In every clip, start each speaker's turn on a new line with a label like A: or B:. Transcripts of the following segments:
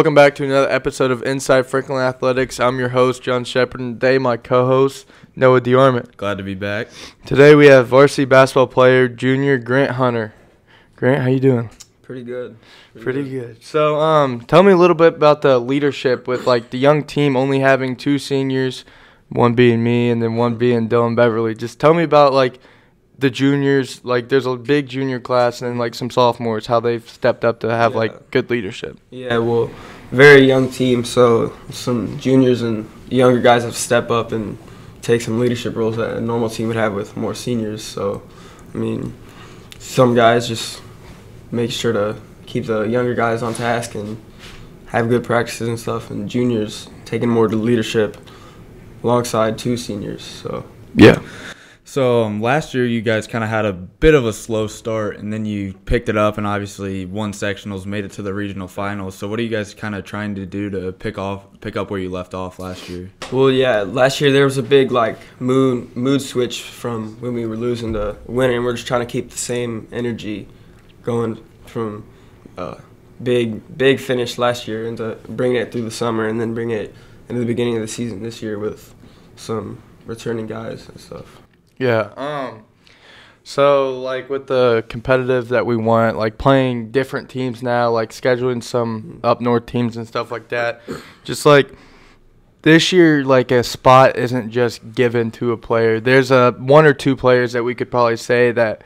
A: Welcome back to another episode of Inside Franklin Athletics. I'm your host, John Shepard, and today my co-host, Noah DeArmond.
B: Glad to be back.
A: Today we have varsity basketball player, junior Grant Hunter. Grant, how you doing?
C: Pretty good.
A: Pretty good. So, tell me a little bit about the leadership with, like, the young team only having two seniors, one being me and then one being Dylan Beverly. Just tell me about, like, the juniors. Like, there's a big junior class and then, like, some sophomores, how they've stepped up to have, like, good leadership.
C: Yeah, well, very young team, so some juniors and younger guys have to step up and take some leadership roles that a normal team would have with more seniors. So, I mean, some guys just make sure to keep the younger guys on task and have good practices and stuff, and juniors taking more to leadership alongside two seniors. So
A: yeah.
B: So last year you guys kind of had a bit of a slow start, and then you picked it up and obviously won sectionals, made it to the regional finals. So what are you guys kind of trying to do to pick up where you left off last year?
C: Well, yeah, last year there was a big mood switch from when we were losing to winning, and we're just trying to keep the same energy going from big finish last year into bringing it through the summer and then bring it into the beginning of the season this year with some returning guys and stuff.
A: Yeah. So, like, with the competitive that we want, like, playing different teams now, like, scheduling some up north teams and stuff like that, just, like, this year, like, a spot isn't just given to a player. There's one or two players that we could probably say that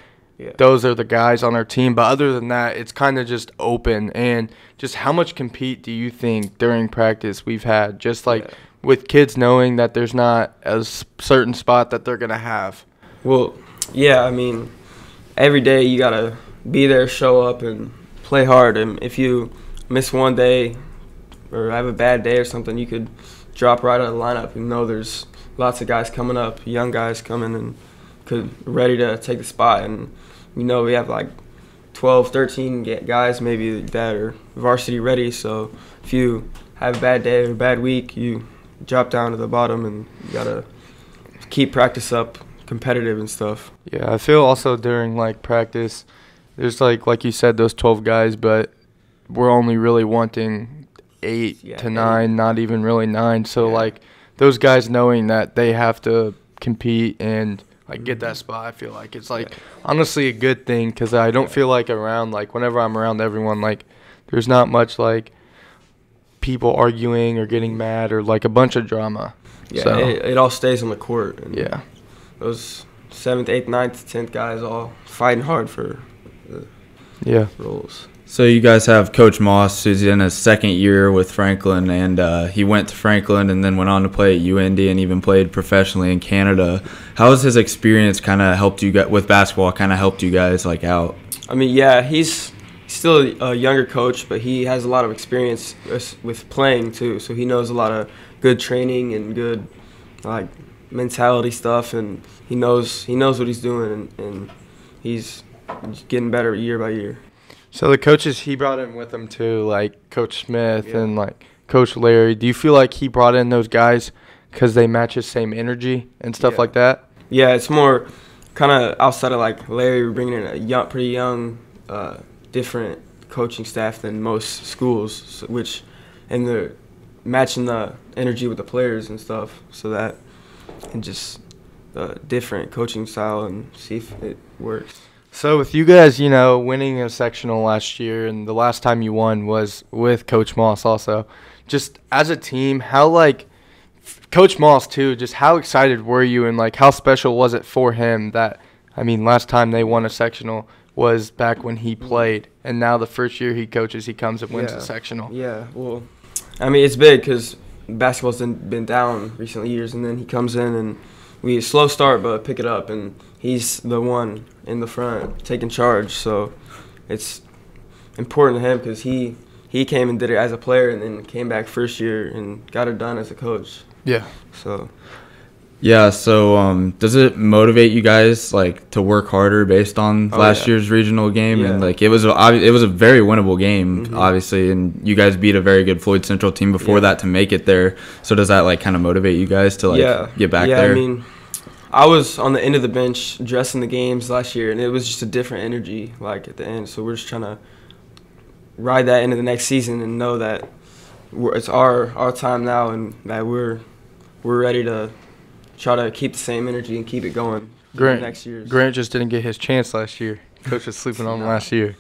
A: those are the guys on our team. But other than that, it's kind of just open. And just how much compete do you think during practice we've had? Just, like, with kids knowing that there's not a certain spot that they're going to have.
C: Well, yeah, I mean, every day you got to be there, show up, and play hard. And if you miss one day or have a bad day or something, you could drop right out of the lineup. You know there's lots of guys coming up, young guys coming and ready to take the spot. And we know we have like 12, 13 guys maybe that are varsity ready. So if you have a bad day or a bad week, you drop down to the bottom, and you got to keep practice up, competitive and stuff.
A: Yeah, I feel also during, like, practice, there's, like you said, those 12 guys, but we're only really wanting 8 to 9, not even really 9. So, like, those guys knowing that they have to compete and, like, get that spot, I feel like it's, like, honestly a good thing, because I don't feel like around, like, whenever I'm around everyone, like, there's not much, like, people arguing or getting mad or, like, a bunch of drama.
C: Yeah,
A: so
C: it all stays on the court. And
A: yeah.
C: Those 7th, 8th, 9th, 10th guys all fighting hard for the roles.
B: So you guys have Coach Moss, who's in his second year with Franklin, and he went to Franklin and then went on to play at UND and even played professionally in Canada. How has his experience kind of helped you get with basketball? Kind of helped you guys like out?
C: I mean, yeah, he's still a younger coach, but he has a lot of experience with playing too. So he knows a lot of good training and good like mentality stuff, and he knows what he's doing, and he's getting better year by year.
A: So the coaches he brought in with him too, like Coach Smith and like Coach Larry, do you feel like he brought in those guys because they match his same energy and stuff like that? Yeah,
C: it's more kind of outside of like Larry. We're bringing in a pretty young, different coaching staff than most schools, and they're matching the energy with the players and stuff, so that and just the different coaching style and see if it works.
A: So with you guys, winning a sectional last year, and the last time you won was with Coach Moss also, just as a team, how, like, Coach Moss too, just how excited were you, and, like, how special was it for him that, I mean, last time they won a sectional was back when he played, and now the first year he coaches, he comes and wins a sectional.
C: Yeah, well, I mean, it's big because basketball's been down recent years, and then he comes in and we slow start but pick it up, and he's the one in the front taking charge. So it's important to him because he came and did it as a player and then came back first year and got it done as a coach.
A: Yeah.
C: So.
B: Yeah, so does it motivate you guys like to work harder based on last year's regional game?
C: Yeah.
B: And like it was a very winnable game, obviously, and you guys beat a very good Floyd Central team before that to make it there. So does that like kind of motivate you guys to like get back there?
C: Yeah, I mean, I was on the end of the bench dressing the games last year, and it was just a different energy like at the end. So we're just trying to ride that into the next season and know that it's our time now, and that we're ready to try to keep the same energy and keep it going. Next year.
A: Grant just didn't get his chance last year. Coach was sleeping on him last year.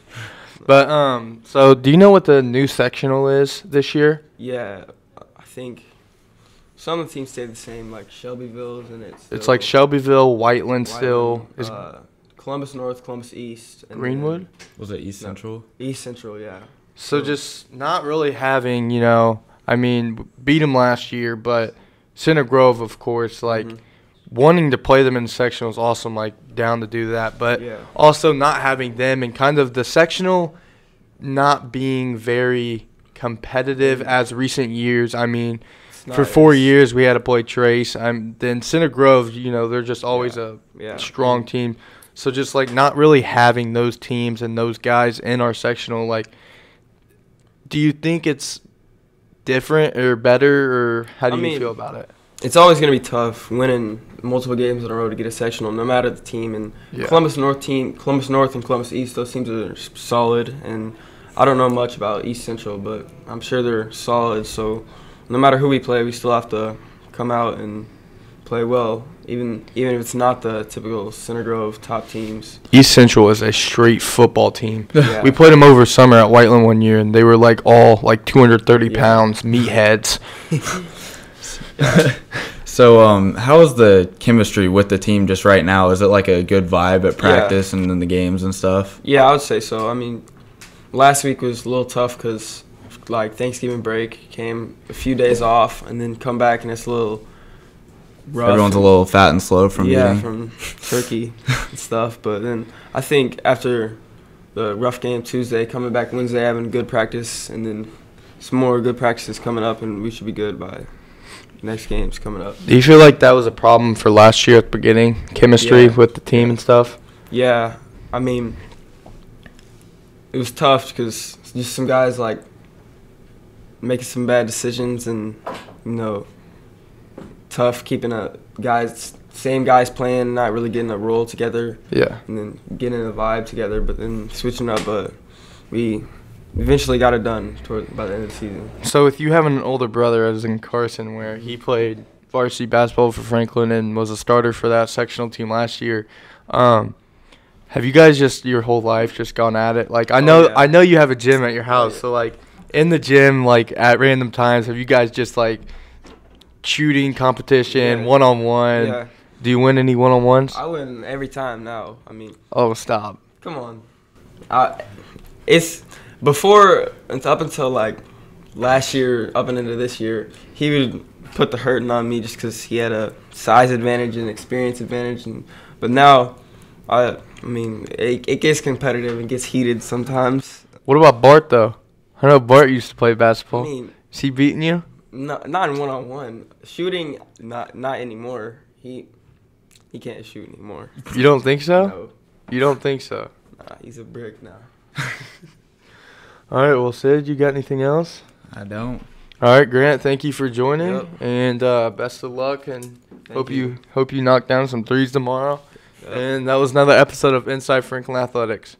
A: But so do you know what the new sectional is this year?
C: Yeah, I think some of the teams stay the same, like Shelbyville's, and
A: it's like Shelbyville, Whiteland still is
C: Columbus North, Columbus East, and
A: Greenwood.
B: Was it East Central?
C: East Central, yeah.
A: So just not really having, I mean, beat them last year, but Center Grove, of course, like wanting to play them in the sectional is awesome, like down to do that. But also not having them and kind of the sectional not being very competitive as recent years. I mean, for 4 years we had to play Trace. Then Center Grove, they're just always a strong team. So just like not really having those teams and those guys in our sectional, like, do you think it's different or better, or how do you feel about it?
C: It's always going to be tough winning multiple games in a row to get a sectional, no matter the team. And Columbus North and Columbus East, those teams are solid. And I don't know much about East Central, but I'm sure they're solid. So no matter who we play, we still have to come out and play well, even if it's not the typical Center Grove top teams.
A: East Central is a straight football team.
C: Yeah.
A: We played them over summer at Whiteland one year, and they were like all like 230 pounds, meatheads.
B: So, how is the chemistry with the team just right now? Is it like a good vibe at practice and in the games and stuff?
C: Yeah, I would say so. I mean, last week was a little tough because, like, Thanksgiving break came a few days off, and then come back and it's a little rough.
B: Everyone's a little fat and slow from eating.
C: From turkey and stuff. But then I think after the rough game Tuesday, coming back Wednesday, having good practice, and then some more good practices coming up, and we should be good by next game's coming up.
A: Do you feel like that was a problem for last year at the beginning, chemistry with the team and stuff?
C: Yeah, I mean, it was tough because just some guys like making some bad decisions, and tough keeping same guys playing, not really getting a role together.
A: Yeah,
C: and then getting a vibe together, but then switching up. But we eventually got it done by the end of the season.
A: So with you having an older brother, as in Carson, where he played varsity basketball for Franklin and was a starter for that sectional team last year, have you guys just your whole life just gone at it? Like I know you have a gym at your house, so like in the gym, like at random times, have you guys just like shooting competition, one-on-one?
C: Yeah.
A: Do you win any one-on-ones?
C: I win every time now. I mean.
A: Oh, stop.
C: Come on. It's before, up until like last year, up and into this year, he would put the hurting on me just because he had a size advantage and experience advantage. But now, I mean, it gets competitive and gets heated sometimes.
A: What about Bart, though? I know Bart used to play basketball.
C: I mean,
A: is he beating you?
C: Not in one-on-one. Shooting, not anymore. He can't shoot anymore.
A: You don't think so?
C: No.
A: You don't think so?
C: Nah, he's a brick now.
A: All right, well, Sid, you got anything else?
B: I don't.
A: All right, Grant, thank you for joining,
C: and
A: best of luck, and hope you knock down some threes tomorrow. And that was another episode of Inside Franklin Athletics.